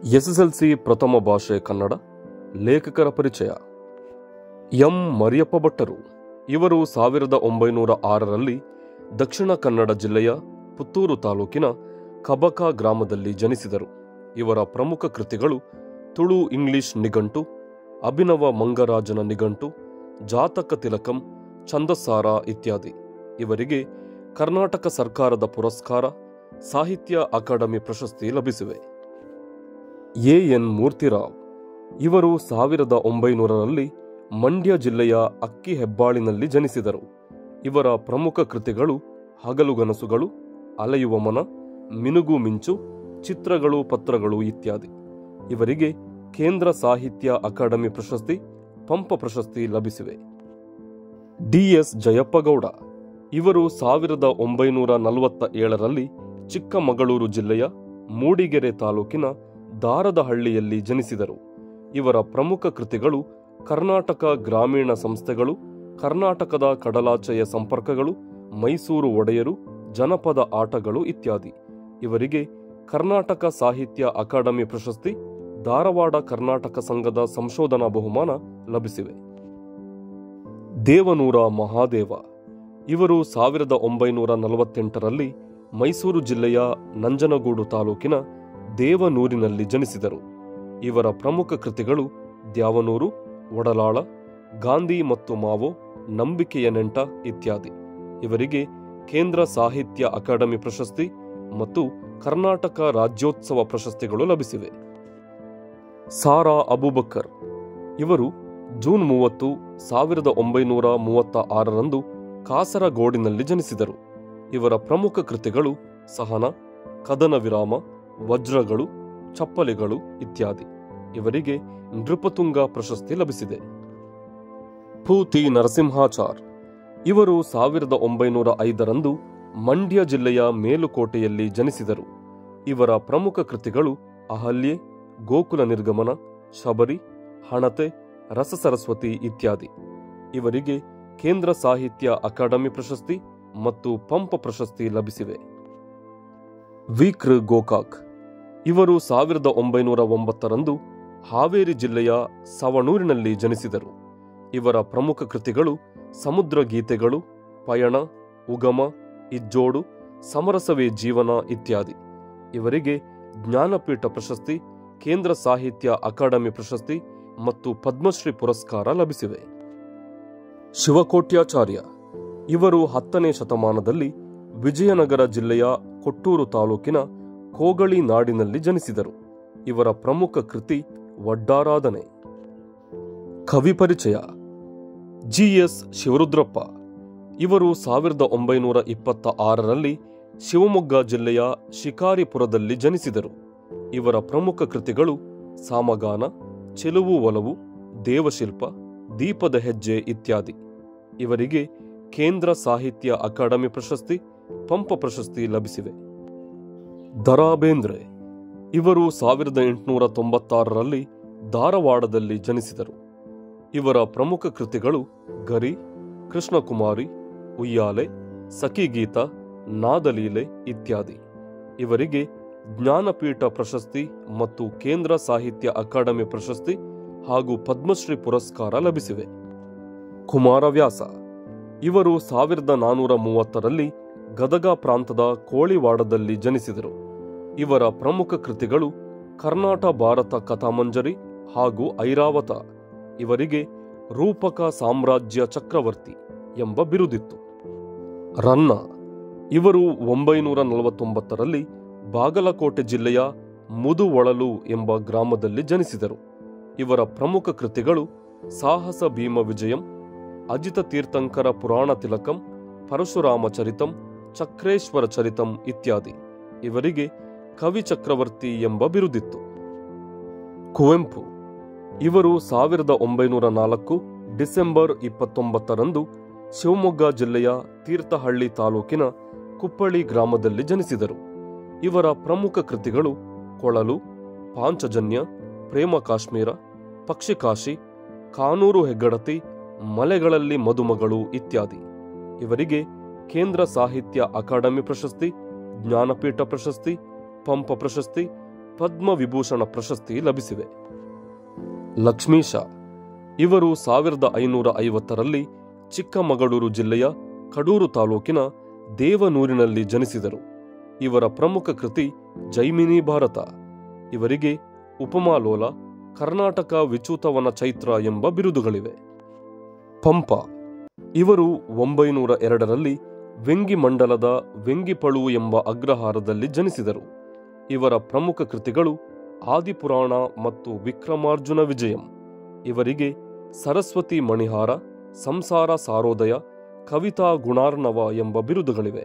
SSLC ಪ್ರಥಮ ಭಾಷೆ ಕನ್ನಡ. ಲೇಖಕರ ಪರಿಚಯ. ಎಂ ಮರಿಯಪ್ಪ ಭಟ್ಟರು. ಇವರು 1906ರಲ್ಲಿ ದಕ್ಷಿಣ ಕನ್ನಡ ಜಿಲ್ಲೆಯ ಪುತ್ತೂರು ತಾಲೂಕಿನ ಕಬಕ ಗ್ರಾಮದಲ್ಲಿ ಜನಿಸಿದರು. ಇವರ ಪ್ರಮುಖ ಕೃತಿಗಳು ತುಳು ಇಂಗ್ಲಿಷ್ ನಿಘಂಟು, ಅಭಿನವ ಮಂಗರಾಜನ ನಿಘಂಟು, ಜಾತಕ ತಿಲಕಂ, ಛಂದಸ್ಸಾರ ಇತ್ಯಾದಿ. ಇವರಿಗೆ ಕರ್ನಾಟಕ ಸರ್ಕಾರದ ಪುರಸ್ಕಾರ, ಸಾಹಿತ್ಯ ಅಕಾಡೆಮಿ ಪ್ರಶಸ್ತಿ ಲಭಿಸಿವೆ. ಎನ್ ಮೂರ್ತಿರಾವ್. ಇವರು 1900ರಲ್ಲಿ ಮಂಡ್ಯ ಜಿಲ್ಲೆಯ ಅಕ್ಕಿಹೆಬ್ಬಾಳಿನಲ್ಲಿ ಜನಿಸಿದರು. ಇವರ ಪ್ರಮುಖ ಕೃತಿಗಳು ಹಗಲುಗನಸುಗಳು, ಅಲೆಯುವ ಮನ, ಮಿನುಗು ಮಿಂಚು, ಚಿತ್ರಗಳು ಪತ್ರಗಳು ಇತ್ಯಾದಿ. ಇವರಿಗೆ ಕೇಂದ್ರ ಸಾಹಿತ್ಯ ಅಕಾಡೆಮಿ ಪ್ರಶಸ್ತಿ, ಪಂಪ ಪ್ರಶಸ್ತಿ ಲಭಿಸಿವೆ. ಡಿ.ಎಸ್. ಜಯಪ್ಪಗೌಡ. ಇವರು 1947ರಲ್ಲಿ ಚಿಕ್ಕಮಗಳೂರು ಜಿಲ್ಲೆಯ ಮೂಡಿಗೆರೆ ತಾಲೂಕಿನ ದಾರದಹಳ್ಳಿಯಲ್ಲಿ ಜನಿಸಿದರು. ಇವರ ಪ್ರಮುಖ ಕೃತಿಗಳು ಕರ್ನಾಟಕ ಗ್ರಾಮೀಣ ಸಂಸ್ಥೆಗಳು, ಕರ್ನಾಟಕದ ಕಡಲಾಚೆಯ ಸಂಪರ್ಕಗಳು, ಮೈಸೂರು ಒಡೆಯರು, ಜನಪದ ಆಟಗಳು ಇತ್ಯಾದಿ. ಇವರಿಗೆ ಕರ್ನಾಟಕ ಸಾಹಿತ್ಯ ಅಕಾಡೆಮಿ ಪ್ರಶಸ್ತಿ, ಧಾರವಾಡ ಕರ್ನಾಟಕ ಸಂಘದ ಸಂಶೋಧನಾ ಬಹುಮಾನ ಲಭಿಸಿವೆ. ದೇವನೂರ ಮಹಾದೇವ. ಇವರು 1948ರಲ್ಲಿ ಮೈಸೂರು ಜಿಲ್ಲೆಯ ನಂಜನಗೂಡು ತಾಲೂಕಿನ ದೇವನೂರಿನಲ್ಲಿ ಜನಿಸಿದರು. ಇವರ ಪ್ರಮುಖ ಕೃತಿಗಳು ದ್ಯಾವನೂರು, ಒಡಲಾಳ, ಗಾಂಧಿ ಮತ್ತು ಮಾವೋ, ನಂಬಿಕೆಯ ನೆಂಟ ಇತ್ಯಾದಿ. ಇವರಿಗೆ ಕೇಂದ್ರ ಸಾಹಿತ್ಯ ಅಕಾಡೆಮಿ ಪ್ರಶಸ್ತಿ ಮತ್ತು ಕರ್ನಾಟಕ ರಾಜ್ಯೋತ್ಸವ ಪ್ರಶಸ್ತಿಗಳು ಲಭಿಸಿವೆ. ಸಾರಾ ಅಬೂಬಕ್ಕರ್. ಇವರು ಜೂನ್ 30, 1936ರಂದು ಕಾಸರಗೋಡಿನಲ್ಲಿ ಜನಿಸಿದರು. ಇವರ ಪ್ರಮುಖ ಕೃತಿಗಳು ಸಹನ, ಕದನ ವಿರಾಮ, ವಜ್ರಗಳು, ಚಪ್ಪಲಿಗಳು ಇತ್ಯಾದಿ. ಇವರಿಗೆ ನೃಪತುಂಗ ಪ್ರಶಸ್ತಿ ಲಭಿಸಿದೆ. ಪೂತಿ ನರಸಿಂಹಾಚಾರ್. ಇವರು 1905ರಂದು ಮಂಡ್ಯ ಜಿಲ್ಲೆಯ ಮೇಲುಕೋಟೆಯಲ್ಲಿ ಜನಿಸಿದರು. ಇವರ ಪ್ರಮುಖ ಕೃತಿಗಳು ಅಹಲ್ಯೆ, ಗೋಕುಲ ನಿರ್ಗಮನ, ಶಬರಿ, ಹಣತೆ, ರಸಸರಸ್ವತಿ ಇತ್ಯಾದಿ. ಇವರಿಗೆ ಕೇಂದ್ರ ಸಾಹಿತ್ಯ ಅಕಾಡೆಮಿ ಪ್ರಶಸ್ತಿ ಮತ್ತು ಪಂಪ ಪ್ರಶಸ್ತಿ ಲಭಿಸಿವೆ. ವಿ.ಕೃ. ಗೋಕಾಕ್. ಇವರು 1909ರಂದು ಹಾವೇರಿ ಜಿಲ್ಲೆಯ ಸವಣೂರಿನಲ್ಲಿ ಜನಿಸಿದರು. ಇವರ ಪ್ರಮುಖ ಕೃತಿಗಳು ಸಮುದ್ರ ಗೀತೆಗಳು, ಪಯಣ, ಉಗಮ, ಇಜ್ಜೋಡು, ಸಮರಸವೇ ಜೀವನ ಇತ್ಯಾದಿ. ಇವರಿಗೆ ಜ್ಞಾನಪೀಠ ಪ್ರಶಸ್ತಿ, ಕೇಂದ್ರ ಸಾಹಿತ್ಯ ಅಕಾಡೆಮಿ ಪ್ರಶಸ್ತಿ ಮತ್ತು ಪದ್ಮಶ್ರೀ ಪುರಸ್ಕಾರ ಲಭಿಸಿವೆ. ಶಿವಕೋಟ್ಯಾಚಾರ್ಯ. ಇವರು 10ನೇ ಶತಮಾನದಲ್ಲಿ ವಿಜಯನಗರ ಜಿಲ್ಲೆಯ ಕೊಟ್ಟೂರು ತಾಲೂಕಿನ ಕೋಗಳಿ ನಾಡಿನಲ್ಲಿ ಜನಿಸಿದರು. ಇವರ ಪ್ರಮುಖ ಕೃತಿ ವಡ್ಡಾರಾಧನೆ. ಕವಿ ಪರಿಚಯ. ಜಿ.ಎಸ್. ಶಿವರುದ್ರಪ್ಪ. ಇವರು 1926ರಲ್ಲಿ ಶಿವಮೊಗ್ಗ ಜಿಲ್ಲೆಯ ಶಿಕಾರಿಪುರದಲ್ಲಿ ಜನಿಸಿದರು. ಇವರ ಪ್ರಮುಖ ಕೃತಿಗಳು ಸಾಮಗಾನ, ಚೆಲುವು ಒಲವು, ದೇವಶಿಲ್ಪ, ದೀಪದ ಹೆಜ್ಜೆ ಇತ್ಯಾದಿ. ಇವರಿಗೆ ಕೇಂದ್ರ ಸಾಹಿತ್ಯ ಅಕಾಡೆಮಿ ಪ್ರಶಸ್ತಿ, ಪಂಪ ಪ್ರಶಸ್ತಿ ಲಭಿಸಿವೆ. ದ.ರಾ. ಬೇಂದ್ರೆ. ಇವರು 1896ರಲ್ಲಿ ಧಾರವಾಡದಲ್ಲಿ ಜನಿಸಿದರು. ಇವರ ಪ್ರಮುಖ ಕೃತಿಗಳು ಗರಿ, ಕೃಷ್ಣಕುಮಾರಿ, ಉಯ್ಯಾಲೆ, ಸಖಿಗೀತ, ನಾದಲೀಲೆ ಇತ್ಯಾದಿ. ಇವರಿಗೆ ಜ್ಞಾನಪೀಠ ಪ್ರಶಸ್ತಿ ಮತ್ತು ಕೇಂದ್ರ ಸಾಹಿತ್ಯ ಅಕಾಡೆಮಿ ಪ್ರಶಸ್ತಿ ಹಾಗೂ ಪದ್ಮಶ್ರೀ ಪುರಸ್ಕಾರ ಲಭಿಸಿವೆ. ಕುಮಾರವ್ಯಾಸ. ಇವರು 1430ರಲ್ಲಿ ಗದಗ ಪ್ರಾಂತದ ಕೋಳಿವಾಡದಲ್ಲಿ ಜನಿಸಿದರು. ಇವರ ಪ್ರಮುಖ ಕೃತಿಗಳು ಕರ್ನಾಟ ಭಾರತ ಕಥಾಮಂಜರಿ ಹಾಗೂ ಐರಾವತ. ಇವರಿಗೆ ರೂಪಕ ಸಾಮ್ರಾಜ್ಯ ಚಕ್ರವರ್ತಿ ಎಂಬ ಬಿರುದಿತ್ತು. ರನ್ನ. ಇವರು 949ರಲ್ಲಿ ಬಾಗಲಕೋಟೆ ಜಿಲ್ಲೆಯ ಮುದುವಳಲು ಎಂಬ ಗ್ರಾಮದಲ್ಲಿ ಜನಿಸಿದರು. ಇವರ ಪ್ರಮುಖ ಕೃತಿಗಳು ಸಾಹಸ ಭೀಮ ವಿಜಯಂ, ಅಜಿತ ತೀರ್ಥಂಕರ ಪುರಾಣ ತಿಲಕಂ, ಪರಶುರಾಮ ಚರಿತಂ, ಚಕ್ರೇಶ್ವರ ಚರಿತಂ ಇತ್ಯಾದಿ. ಇವರಿಗೆ ಕವಿ ಚಕ್ರವರ್ತಿ ಎಂಬ ಬಿರುದಿತ್ತು. ಕುವೆಂಪು. ಇವರು 1904 ಡಿಸೆಂಬರ್ 29ರಂದು ಶಿವಮೊಗ್ಗ ಜಿಲ್ಲೆಯ ತೀರ್ಥಹಳ್ಳಿ ತಾಲೂಕಿನ ಕುಪ್ಪಳಿ ಗ್ರಾಮದಲ್ಲಿ ಜನಿಸಿದರು. ಇವರ ಪ್ರಮುಖ ಕೃತಿಗಳು ಕೊಳಲು, ಪಾಂಚಜನ್ಯ, ಪ್ರೇಮ ಕಾಶ್ಮೀರ, ಪಕ್ಷಿಕಾಶಿ, ಕಾನೂರು ಹೆಗ್ಗಡತಿ, ಮಲೆಗಳಲ್ಲಿ ಮದುಮಗಳು ಇತ್ಯಾದಿ. ಇವರಿಗೆ ಕೇಂದ್ರ ಸಾಹಿತ್ಯ ಅಕಾಡೆಮಿ ಪ್ರಶಸ್ತಿ, ಜ್ಞಾನಪೀಠ ಪ್ರಶಸ್ತಿ, ಪಂಪ ಪ್ರಶಸ್ತಿ, ಪದ್ಮವಿಭೂಷಣ ಪ್ರಶಸ್ತಿ ಲಭಿಸಿವೆ. ಲಕ್ಷ್ಮೀಶ ಇವರು 1550ರಲ್ಲಿ ಚಿಕ್ಕಮಗಳೂರು ಜಿಲ್ಲೆಯ ಕಡೂರು ತಾಲೂಕಿನ ದೇವನೂರಿನಲ್ಲಿ ಜನಿಸಿದರು. ಇವರ ಪ್ರಮುಖ ಕೃತಿ ಜೈಮಿನಿ ಭಾರತ. ಇವರಿಗೆ ಉಪಮಾಲೋಲ, ಕರ್ನಾಟಕ ವಿಚೂತವನ ಚೈತ್ರ ಎಂಬ ಬಿರುದುಗಳಿವೆ. ಪಂಪ ಇವರು 902ರಲ್ಲಿ ವೆಂಗಿ ಮಂಡಲದ ವೆಂಗಿಪಳು ಎಂಬ ಅಗ್ರಹಾರದಲ್ಲಿ ಜನಿಸಿದರು. ಇವರ ಪ್ರಮುಖ ಕೃತಿಗಳು ಆದಿಪುರಾಣ ಮತ್ತು ವಿಕ್ರಮಾರ್ಜುನ ವಿಜಯಂ. ಇವರಿಗೆ ಸರಸ್ವತಿ ಮಣಿಹಾರ, ಸಂಸಾರ ಸಾರೋದಯ, ಕವಿತಾ ಗುಣಾರ್ಣವ ಎಂಬ ಬಿರುದುಗಳಿವೆ.